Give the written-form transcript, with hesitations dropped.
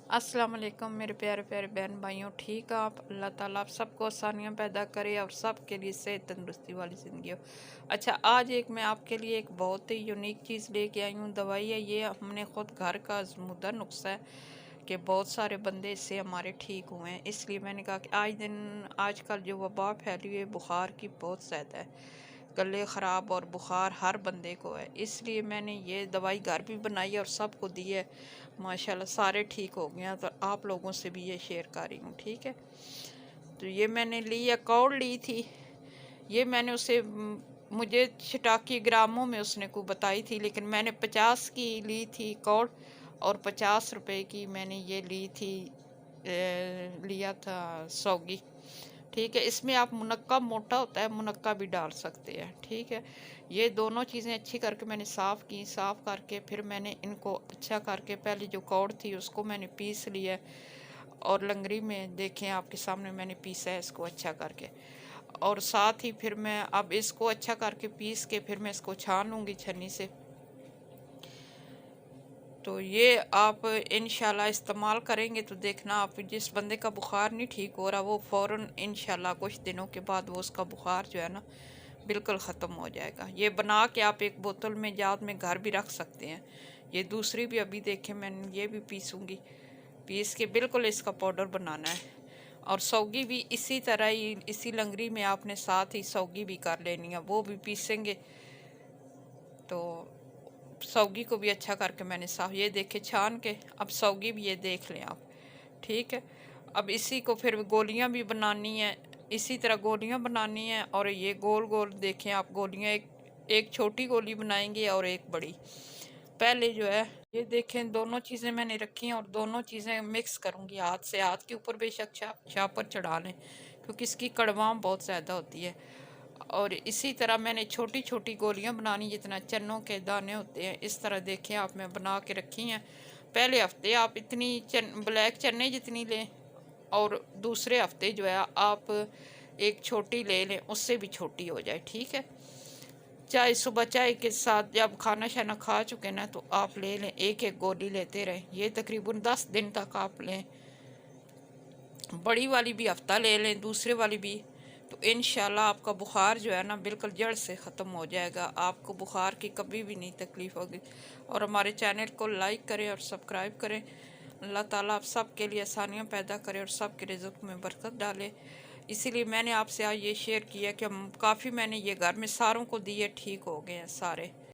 अस्सलाम वालेकुम मेरे प्यारे प्यारे बहन भाइयों, ठीक है आप? अल्लाह ताला आप सबको आसानियाँ पैदा करे और सब के लिए सेहत तंदुरुस्ती वाली ज़िंदगी हो। अच्छा, आज एक मैं आपके लिए एक बहुत ही यूनिक चीज़ लेके आई हूँ। दवाई है ये, हमने ख़ुद घर का आज़मूदा नुस्खा है कि बहुत सारे बंदे इससे हमारे ठीक हुए हैं। इसलिए मैंने कहा कि आजकल जो वबा फैली हुई है बुखार की बहुत ज़्यादा है, गले ख़राब और बुखार हर बंदे को है। इसलिए मैंने ये दवाई घर भी बनाई है और सबको दी है। माशाल्लाह सारे ठीक हो गए हैं। तो आप लोगों से भी ये शेयर कर रही हूँ, ठीक है? तो ये मैंने ली है, कौड़ ली थी। ये मैंने उसे मुझे छटाकी ग्रामों में उसने को बताई थी, लेकिन मैंने 50 की ली थी कौड़ और 50 रुपए की मैंने ये ली थी, लिया था सौगी। ठीक है, इसमें आप मुनक्का मोटा होता है, मुनक्का भी डाल सकते हैं। ठीक है, ये दोनों चीज़ें अच्छी करके मैंने साफ़ की। साफ़ करके फिर मैंने इनको अच्छा करके पहले जो कौड़ थी उसको मैंने पीस लिया और लंगरी में देखें आपके सामने मैंने पीसा है इसको अच्छा करके। और साथ ही फिर मैं अब इसको अच्छा करके पीस के फिर मैं इसको छान लूँगी छन्नी से। तो ये आप इंशाल्लाह इस्तेमाल करेंगे तो देखना, आप जिस बंदे का बुखार नहीं ठीक हो रहा वो फ़ौरन इंशाल्लाह कुछ दिनों के बाद वो उसका बुखार जो है ना बिल्कुल ख़त्म हो जाएगा। ये बना के आप एक बोतल में जात में घर भी रख सकते हैं। ये दूसरी भी अभी देखें मैंने ये भी पीसूँगी, पीस के बिल्कुल इसका पाउडर बनाना है। और सौगी भी इसी तरह ही, इसी लंगरी में आपने साथ ही सौगी भी कर लेनी है, वो भी पीसेंगे। तो सौगी को भी अच्छा करके मैंने साफ ये देखे छान के, अब सौगी भी ये देख लें आप। ठीक है, अब इसी को फिर गोलियां भी बनानी है, इसी तरह गोलियां बनानी है। और ये गोल गोल देखें आप गोलियां, एक छोटी गोली बनाएंगे और एक बड़ी। पहले जो है ये देखें दोनों चीज़ें मैंने रखी हैं और दोनों चीज़ें मिक्स करूँगी हाथ से। हाथ के ऊपर बेशक छापर चढ़ा लें क्योंकि इसकी कड़वाम बहुत ज़्यादा होती है। और इसी तरह मैंने छोटी छोटी गोलियां बनानी, जितना चन्नों के दाने होते हैं इस तरह देखें आप मैं बना के रखी हैं। पहले हफ्ते आप इतनी ब्लैक चने जितनी लें और दूसरे हफ्ते जो है आप एक छोटी ले लें, उससे भी छोटी हो जाए। ठीक है, चाय सुबह चाय के साथ जब खाना शाना खा चुके ना तो आप ले लें, एक एक गोली लेते रहें। ये तकरीबन 10 दिन तक आप लें, बड़ी वाली भी हफ्ता ले लें, दूसरे वाली भी। तो इंशाल्लाह आपका बुखार जो है ना बिल्कुल जड़ से ख़त्म हो जाएगा, आपको बुखार की कभी भी नहीं तकलीफ़ होगी। और हमारे चैनल को लाइक करें और सब्सक्राइब करें। अल्लाह ताला आप सब के लिए आसानियाँ पैदा करे और सब के रिज़्क़ में बरकत डाले। इसीलिए मैंने आपसे आज ये शेयर किया कि हम काफ़ी मैंने ये घर में सारों को दिए, ठीक हो गए हैं सारे।